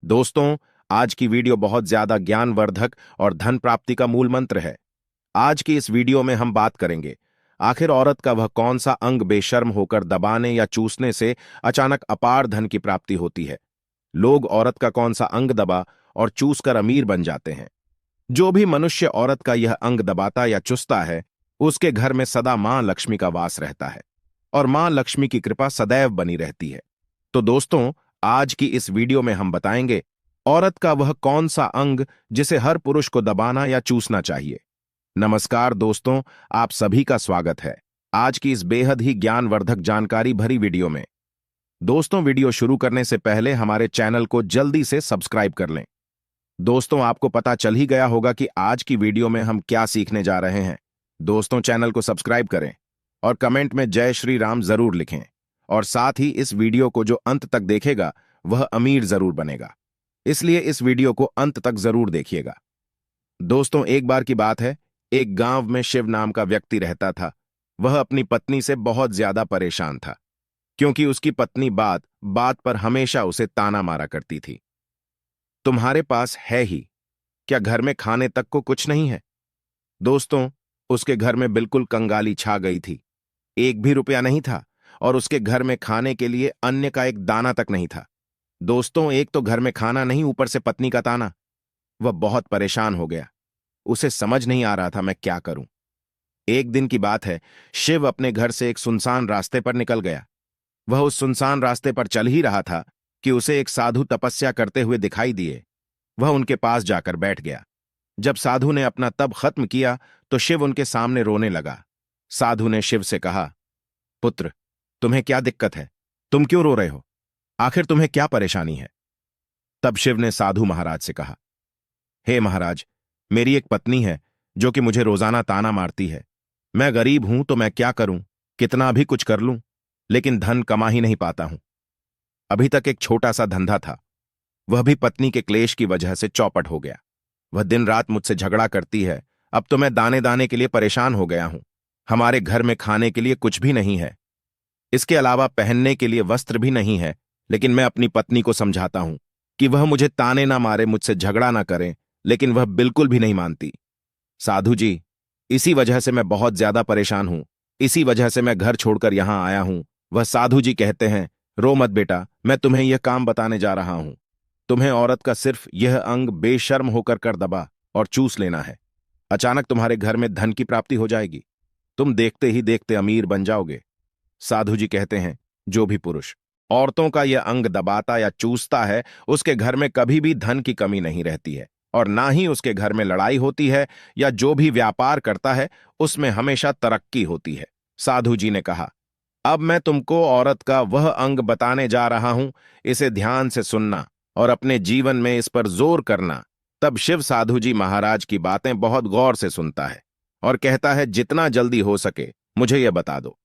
दोस्तों, आज की वीडियो बहुत ज्यादा ज्ञानवर्धक और धन प्राप्ति का मूल मंत्र है। आज की इस वीडियो में हम बात करेंगे आखिर औरत का वह कौन सा अंग बेशर्म होकर दबाने या चूसने से अचानक अपार धन की प्राप्ति होती है। लोग औरत का कौन सा अंग दबा और चूस कर अमीर बन जाते हैं। जो भी मनुष्य औरत का यह अंग दबाता या चुसता है, उसके घर में सदा मां लक्ष्मी का वास रहता है और मां लक्ष्मी की कृपा सदैव बनी रहती है। तो दोस्तों, आज की इस वीडियो में हम बताएंगे औरत का वह कौन सा अंग जिसे हर पुरुष को दबाना या चूसना चाहिए। नमस्कार दोस्तों, आप सभी का स्वागत है आज की इस बेहद ही ज्ञानवर्धक जानकारी भरी वीडियो में। दोस्तों, वीडियो शुरू करने से पहले हमारे चैनल को जल्दी से सब्सक्राइब कर लें। दोस्तों, आपको पता चल ही गया होगा कि आज की वीडियो में हम क्या सीखने जा रहे हैं। दोस्तों, चैनल को सब्सक्राइब करें और कमेंट में जय श्री राम जरूर लिखें। और साथ ही इस वीडियो को जो अंत तक देखेगा वह अमीर जरूर बनेगा, इसलिए इस वीडियो को अंत तक जरूर देखिएगा। दोस्तों, एक बार की बात है, एक गांव में शिव नाम का व्यक्ति रहता था। वह अपनी पत्नी से बहुत ज्यादा परेशान था, क्योंकि उसकी पत्नी बात बात पर हमेशा उसे ताना मारा करती थी। तुम्हारे पास है ही क्या, घर में खाने तक को कुछ नहीं है। दोस्तों, उसके घर में बिल्कुल कंगाली छा गई थी। एक भी रुपया नहीं था और उसके घर में खाने के लिए अन्न का एक दाना तक नहीं था। दोस्तों, एक तो घर में खाना नहीं, ऊपर से पत्नी का ताना। वह बहुत परेशान हो गया। उसे समझ नहीं आ रहा था मैं क्या करूं। एक दिन की बात है, शिव अपने घर से एक सुनसान रास्ते पर निकल गया। वह उस सुनसान रास्ते पर चल ही रहा था कि उसे एक साधु तपस्या करते हुए दिखाई दिए। वह उनके पास जाकर बैठ गया। जब साधु ने अपना तप खत्म किया तो शिव उनके सामने रोने लगा। साधु ने शिव से कहा, पुत्र, तुम्हें क्या दिक्कत है? तुम क्यों रो रहे हो? आखिर तुम्हें क्या परेशानी है? तब शिव ने साधु महाराज से कहा, हे महाराज, मेरी एक पत्नी है जो कि मुझे रोजाना ताना मारती है। मैं गरीब हूं तो मैं क्या करूं, कितना भी कुछ कर लूं, लेकिन धन कमा ही नहीं पाता हूं। अभी तक एक छोटा सा धंधा था, वह भी पत्नी के क्लेश की वजह से चौपट हो गया। वह दिन रात मुझसे झगड़ा करती है। अब तो मैं दाने दाने के लिए परेशान हो गया हूं। हमारे घर में खाने के लिए कुछ भी नहीं है, इसके अलावा पहनने के लिए वस्त्र भी नहीं है। लेकिन मैं अपनी पत्नी को समझाता हूं कि वह मुझे ताने ना मारे, मुझसे झगड़ा ना करे, लेकिन वह बिल्कुल भी नहीं मानती। साधु जी, इसी वजह से मैं बहुत ज्यादा परेशान हूं। इसी वजह से मैं घर छोड़कर यहां आया हूं। वह साधु जी कहते हैं, रो मत बेटा, मैं तुम्हें यह काम बताने जा रहा हूं। तुम्हें औरत का सिर्फ यह अंग बेशर्म होकर कर दबा और चूस लेना है। अचानक तुम्हारे घर में धन की प्राप्ति हो जाएगी। तुम देखते ही देखते अमीर बन जाओगे। साधु जी कहते हैं, जो भी पुरुष औरतों का यह अंग दबाता या चूसता है, उसके घर में कभी भी धन की कमी नहीं रहती है और ना ही उसके घर में लड़ाई होती है, या जो भी व्यापार करता है उसमें हमेशा तरक्की होती है। साधु जी ने कहा, अब मैं तुमको औरत का वह अंग बताने जा रहा हूं, इसे ध्यान से सुनना और अपने जीवन में इस पर जोर करना। तब शिव साधु जी महाराज की बातें बहुत गौर से सुनता है और कहता है, जितना जल्दी हो सके मुझे यह बता दो।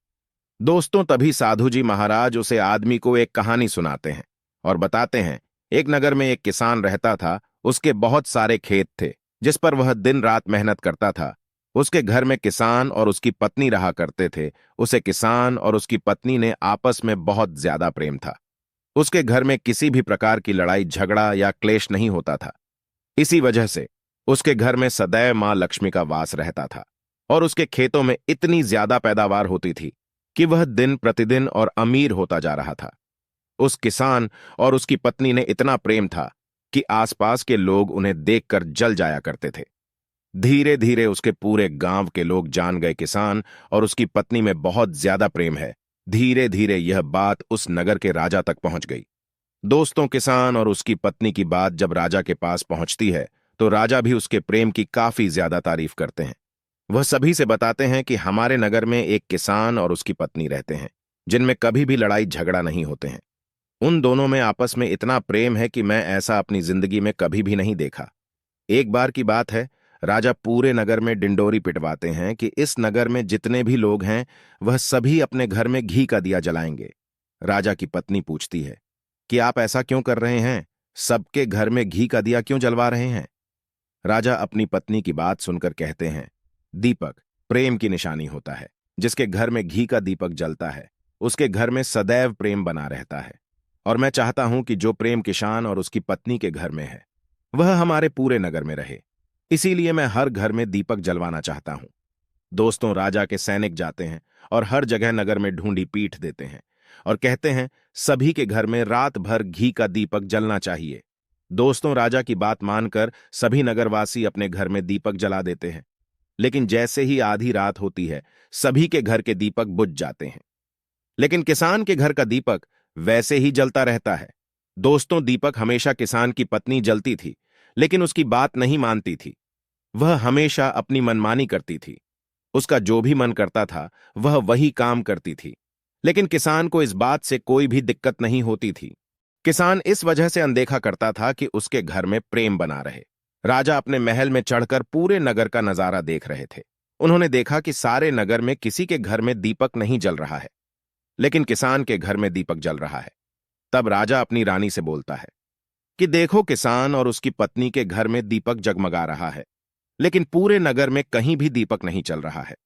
दोस्तों, तभी साधु जी महाराज उसे आदमी को एक कहानी सुनाते हैं और बताते हैं, एक नगर में एक किसान रहता था। उसके बहुत सारे खेत थे जिस पर वह दिन रात मेहनत करता था। उसके घर में किसान और उसकी पत्नी रहा करते थे। उसे किसान और उसकी पत्नी ने आपस में बहुत ज्यादा प्रेम था। उसके घर में किसी भी प्रकार की लड़ाई झगड़ा या क्लेश नहीं होता था। इसी वजह से उसके घर में सदैव मां लक्ष्मी का वास रहता था और उसके खेतों में इतनी ज्यादा पैदावार होती थी कि वह दिन प्रतिदिन और अमीर होता जा रहा था। उस किसान और उसकी पत्नी ने इतना प्रेम था कि आसपास के लोग उन्हें देखकर जल जाया करते थे। धीरे धीरे उसके पूरे गांव के लोग जान गए, किसान और उसकी पत्नी में बहुत ज्यादा प्रेम है। धीरे धीरे यह बात उस नगर के राजा तक पहुंच गई। दोस्तों, किसान और उसकी पत्नी की बात जब राजा के पास पहुंचती है तो राजा भी उसके प्रेम की काफी ज्यादा तारीफ करते हैं। वह सभी से बताते हैं कि हमारे नगर में एक किसान और उसकी पत्नी रहते हैं, जिनमें कभी भी लड़ाई झगड़ा नहीं होते हैं। उन दोनों में आपस में इतना प्रेम है कि मैं ऐसा अपनी जिंदगी में कभी भी नहीं देखा। एक बार की बात है, राजा पूरे नगर में डिंडोरी पिटवाते हैं कि इस नगर में जितने भी लोग हैं वह सभी अपने घर में घी का दिया जलाएंगे। राजा की पत्नी पूछती है कि आप ऐसा क्यों कर रहे हैं, सबके घर में घी का दिया क्यों जलवा रहे हैं? राजा अपनी पत्नी की बात सुनकर कहते हैं, दीपक प्रेम की निशानी होता है। जिसके घर में घी का दीपक जलता है उसके घर में सदैव प्रेम बना रहता है। और मैं चाहता हूं कि जो प्रेम किसान और उसकी पत्नी के घर में है वह हमारे पूरे नगर में रहे। इसीलिए मैं हर घर में दीपक जलवाना चाहता हूं। दोस्तों, राजा के सैनिक जाते हैं और हर जगह नगर में ढूंढी पीट देते हैं और कहते हैं सभी के घर में रात भर घी का दीपक जलना चाहिए। दोस्तों, राजा की बात मानकर सभी नगरवासी अपने घर में दीपक जला देते हैं। लेकिन जैसे ही आधी रात होती है सभी के घर के दीपक बुझ जाते हैं। लेकिन किसान के घर का दीपक वैसे ही जलता रहता है। दोस्तों, दीपक हमेशा किसान की पत्नी जलती थी, लेकिन उसकी बात नहीं मानती थी। वह हमेशा अपनी मनमानी करती थी। उसका जो भी मन करता था वह वही काम करती थी। लेकिन किसान को इस बात से कोई भी दिक्कत नहीं होती थी। किसान इस वजह से अनदेखा करता था कि उसके घर में प्रेम बना रहे। राजा अपने महल में चढ़कर पूरे नगर का नजारा देख रहे थे। उन्होंने देखा कि सारे नगर में किसी के घर में दीपक नहीं जल रहा है, लेकिन किसान के घर में दीपक जल रहा है। तब राजा अपनी रानी से बोलता है कि देखो, किसान और उसकी पत्नी के घर में दीपक जगमगा रहा है, लेकिन पूरे नगर में कहीं भी दीपक नहीं चल रहा है।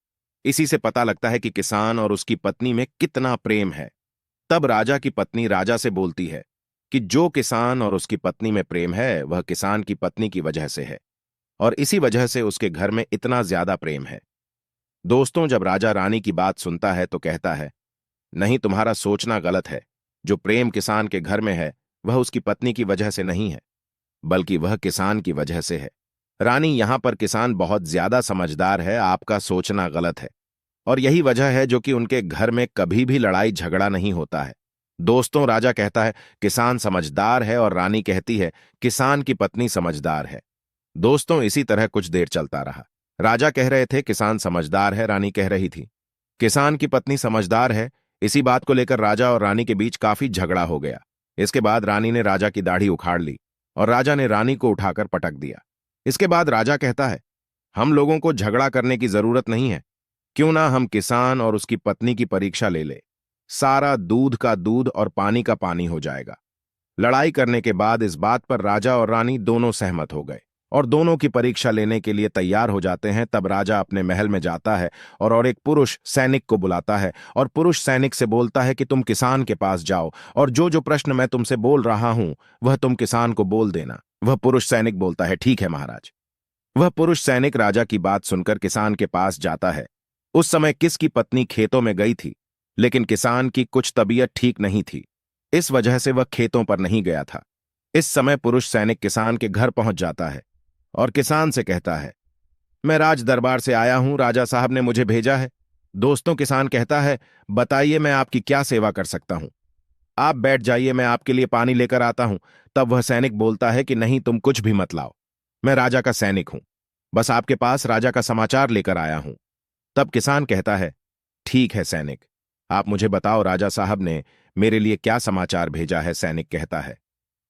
इसी से पता लगता है कि किसान और उसकी पत्नी में कितना प्रेम है। तब राजा की पत्नी राजा से बोलती है कि जो किसान और उसकी पत्नी में प्रेम है वह किसान की पत्नी की वजह से है, और इसी वजह से उसके घर में इतना ज्यादा प्रेम है। दोस्तों, जब राजा रानी की बात सुनता है तो कहता है, नहीं, तुम्हारा सोचना गलत है। जो प्रेम किसान के घर में है वह उसकी पत्नी की वजह से नहीं है, बल्कि वह किसान की वजह से है। रानी, यहां पर किसान बहुत ज्यादा समझदार है, आपका सोचना गलत है। और यही वजह है जो कि उनके घर में कभी भी लड़ाई झगड़ा नहीं होता है। दोस्तों, राजा कहता है किसान समझदार है और रानी कहती है किसान की पत्नी समझदार है। दोस्तों, इसी तरह कुछ देर चलता रहा। राजा कह रहे थे किसान समझदार है, रानी कह रही थी किसान की पत्नी समझदार है। इसी बात को लेकर राजा और रानी के बीच काफी झगड़ा हो गया। इसके बाद रानी ने राजा की दाढ़ी उखाड़ ली और राजा ने रानी को उठाकर पटक दिया। इसके बाद राजा कहता है, हम लोगों को झगड़ा करने की जरूरत नहीं है। क्यों ना हम किसान और उसकी पत्नी की परीक्षा ले ले। सारा दूध का दूध और पानी का पानी हो जाएगा। लड़ाई करने के बाद इस बात पर राजा और रानी दोनों सहमत हो गए और दोनों की परीक्षा लेने के लिए तैयार हो जाते हैं। तब राजा अपने महल में जाता है और एक पुरुष सैनिक को बुलाता है और पुरुष सैनिक से बोलता है कि तुम किसान के पास जाओ और जो जो प्रश्न मैं तुमसे बोल रहा हूं वह तुम किसान को बोल देना। वह पुरुष सैनिक बोलता है, ठीक है महाराज। वह पुरुष सैनिक राजा की बात सुनकर किसान के पास जाता है। उस समय किसकी पत्नी खेतों में गई थी, लेकिन किसान की कुछ तबीयत ठीक नहीं थी, इस वजह से वह खेतों पर नहीं गया था। इस समय पुरुष सैनिक किसान के घर पहुंच जाता है और किसान से कहता है, मैं राज दरबार से आया हूं, राजा साहब ने मुझे भेजा है। दोस्तों, किसान कहता है, बताइए मैं आपकी क्या सेवा कर सकता हूं। आप बैठ जाइए, मैं आपके लिए पानी लेकर आता हूं। तब वह सैनिक बोलता है कि नहीं, तुम कुछ भी मत लाओ, मैं राजा का सैनिक हूं, बस आपके पास राजा का समाचार लेकर आया हूं। तब किसान कहता है, ठीक है सैनिक, आप मुझे बताओ राजा साहब ने मेरे लिए क्या समाचार भेजा है। सैनिक कहता है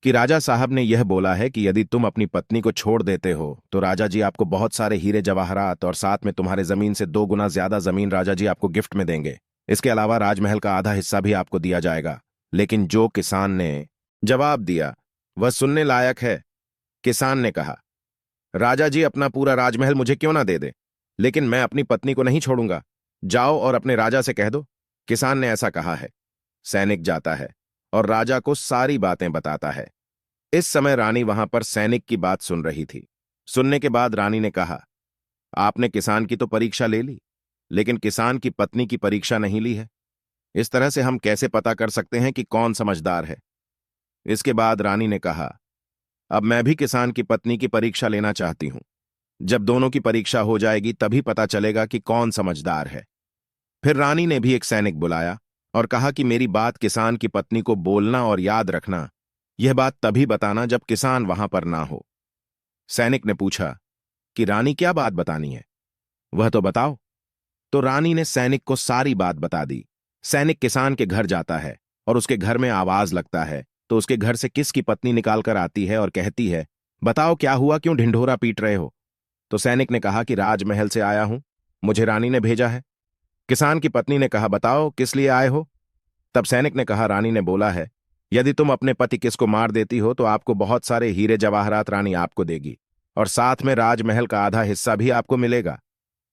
कि राजा साहब ने यह बोला है कि यदि तुम अपनी पत्नी को छोड़ देते हो तो राजा जी आपको बहुत सारे हीरे जवाहरात और साथ में तुम्हारे जमीन से 2 गुना ज्यादा जमीन राजा जी आपको गिफ्ट में देंगे। इसके अलावा राजमहल का आधा हिस्सा भी आपको दिया जाएगा। लेकिन जो किसान ने जवाब दिया वह सुनने लायक है। किसान ने कहा, राजा जी अपना पूरा राजमहल मुझे क्यों ना दे दे, लेकिन मैं अपनी पत्नी को नहीं छोड़ूंगा। जाओ और अपने राजा से कह दो किसान ने ऐसा कहा है। सैनिक जाता है और राजा को सारी बातें बताता है। इस समय रानी वहां पर सैनिक की बात सुन रही थी। सुनने के बाद रानी ने कहा, आपने किसान की तो परीक्षा ले ली, लेकिन किसान की पत्नी की परीक्षा नहीं ली है। इस तरह से हम कैसे पता कर सकते हैं कि कौन समझदार है। इसके बाद रानी ने कहा, अब मैं भी किसान की पत्नी की परीक्षा लेना चाहती हूं। जब दोनों की परीक्षा हो जाएगी तभी पता चलेगा कि कौन समझदार है। फिर रानी ने भी एक सैनिक बुलाया और कहा कि मेरी बात किसान की पत्नी को बोलना और याद रखना। यह बात तभी बताना जब किसान वहां पर ना हो। सैनिक ने पूछा कि रानी क्या बात बतानी है, वह तो बताओ। तो रानी ने सैनिक को सारी बात बता दी। सैनिक किसान के घर जाता है और उसके घर में आवाज लगता है तो उसके घर से किसकी पत्नी निकाल कर आती है और कहती है, बताओ क्या हुआ, क्यों ढिंढोरा पीट रहे हो। तो सैनिक ने कहा कि राजमहल से आया हूं, मुझे रानी ने भेजा है। किसान की पत्नी ने कहा, बताओ किस लिए आए हो। तब सैनिक ने कहा, रानी ने बोला है यदि तुम अपने पति किसको मार देती हो तो आपको बहुत सारे हीरे जवाहरात रानी आपको देगी और साथ में राजमहल का आधा हिस्सा भी आपको मिलेगा।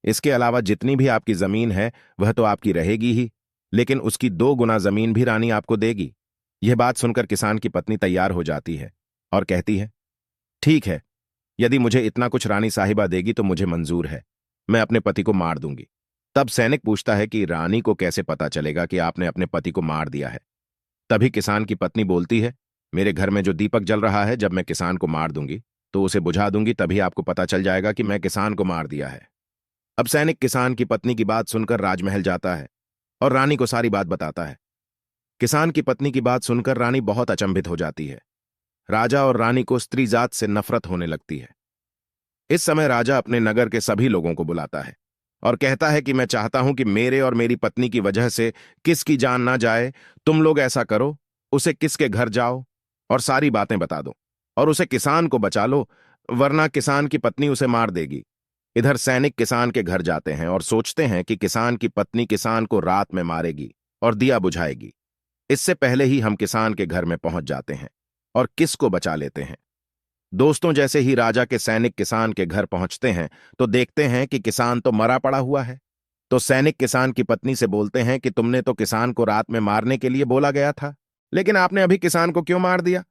इसके अलावा जितनी भी आपकी जमीन है वह तो आपकी रहेगी ही, लेकिन उसकी 2 गुना जमीन भी रानी आपको देगी। यह बात सुनकर किसान की पत्नी तैयार हो जाती है और कहती है, ठीक है, यदि मुझे इतना कुछ रानी साहिबा देगी तो मुझे मंजूर है। मैं अपने पति को मार दूंगी। तब सैनिक पूछता है कि रानी को कैसे पता चलेगा कि आपने अपने पति को मार दिया है। तभी किसान की पत्नी बोलती है, मेरे घर में जो दीपक जल रहा है, जब मैं किसान को मार दूंगी तो उसे बुझा दूंगी, तभी आपको पता चल जाएगा कि मैं किसान को मार दिया है। अब सैनिक किसान की पत्नी की बात सुनकर राजमहल जाता है और रानी को सारी बात बताता है। किसान की पत्नी की बात सुनकर रानी बहुत अचंभित हो जाती है। राजा और रानी को स्त्री जात से नफरत होने लगती है। इस समय राजा अपने नगर के सभी लोगों को बुलाता है और कहता है कि मैं चाहता हूं कि मेरे और मेरी पत्नी की वजह से किसकी जान ना जाए। तुम लोग ऐसा करो, उसे किसके घर जाओ और सारी बातें बता दो और उसे किसान को बचा लो, वरना किसान की पत्नी उसे मार देगी। इधर सैनिक किसान के घर जाते हैं और सोचते हैं कि किसान की पत्नी किसान को रात में मारेगी और दिया बुझाएगी। इससे पहले ही हम किसान के घर में पहुंच जाते हैं और किसको बचा लेते हैं। दोस्तों, जैसे ही राजा के सैनिक किसान के घर पहुंचते हैं तो देखते हैं कि किसान तो मरा पड़ा हुआ है। तो सैनिक किसान की पत्नी से बोलते हैं कि तुमने तो किसान को रात में मारने के लिए बोला गया था, लेकिन आपने अभी किसान को क्यों मार दिया?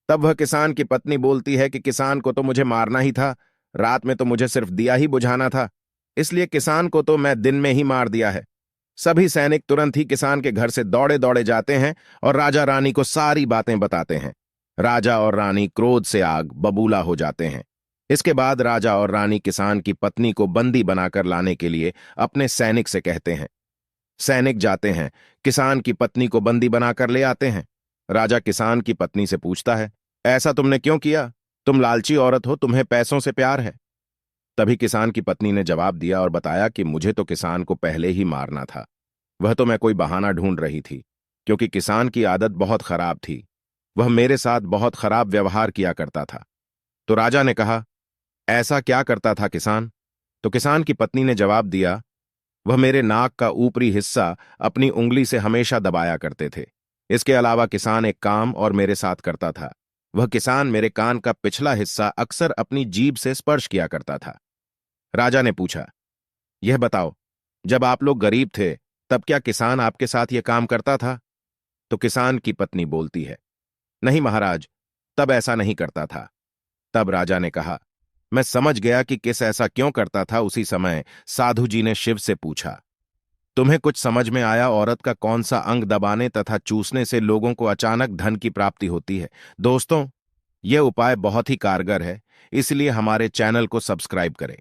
तब वह किसान की पत्नी बोलती है कि किसान को तो मुझे मारना ही था, रात में तो मुझे सिर्फ दिया ही बुझाना था, इसलिए किसान को तो मैं दिन में ही मार दिया है। सभी सैनिक तुरंत ही किसान के घर से दौड़े दौड़े जाते हैं और राजा रानी को सारी बातें बताते हैं। राजा और रानी क्रोध से आग बबूला हो जाते हैं। इसके बाद राजा और रानी किसान की पत्नी को बंदी बनाकर लाने के लिए अपने सैनिक से कहते हैं। सैनिक जाते हैं, किसान की पत्नी को बंदी बनाकर ले आते हैं। राजा किसान की पत्नी से पूछता है, ऐसा तुमने क्यों किया? तुम लालची औरत हो, तुम्हें पैसों से प्यार है। तभी किसान की पत्नी ने जवाब दिया और बताया कि मुझे तो किसान को पहले ही मारना था। वह तो मैं कोई बहाना ढूंढ रही थी, क्योंकि किसान की आदत बहुत खराब थी। वह मेरे साथ बहुत खराब व्यवहार किया करता था। तो राजा ने कहा, ऐसा क्या करता था किसान? तो किसान की पत्नी ने जवाब दिया, वह मेरे नाक का ऊपरी हिस्सा अपनी उंगली से हमेशा दबाया करते थे। इसके अलावा किसान एक काम और मेरे साथ करता था। वह किसान मेरे कान का पिछला हिस्सा अक्सर अपनी जीभ से स्पर्श किया करता था। राजा ने पूछा, यह बताओ, जब आप लोग गरीब थे तब क्या किसान आपके साथ यह काम करता था? तो किसान की पत्नी बोलती है, नहीं महाराज, तब ऐसा नहीं करता था। तब राजा ने कहा, मैं समझ गया कि किस ऐसा क्यों करता था। उसी समय साधु जी ने शिव से पूछा, तुम्हें कुछ समझ में आया औरत का कौन सा अंग दबाने तथा चूसने से लोगों को अचानक धन की प्राप्ति होती है? दोस्तों, यह उपाय बहुत ही कारगर है, इसलिए हमारे चैनल को सब्सक्राइब करें।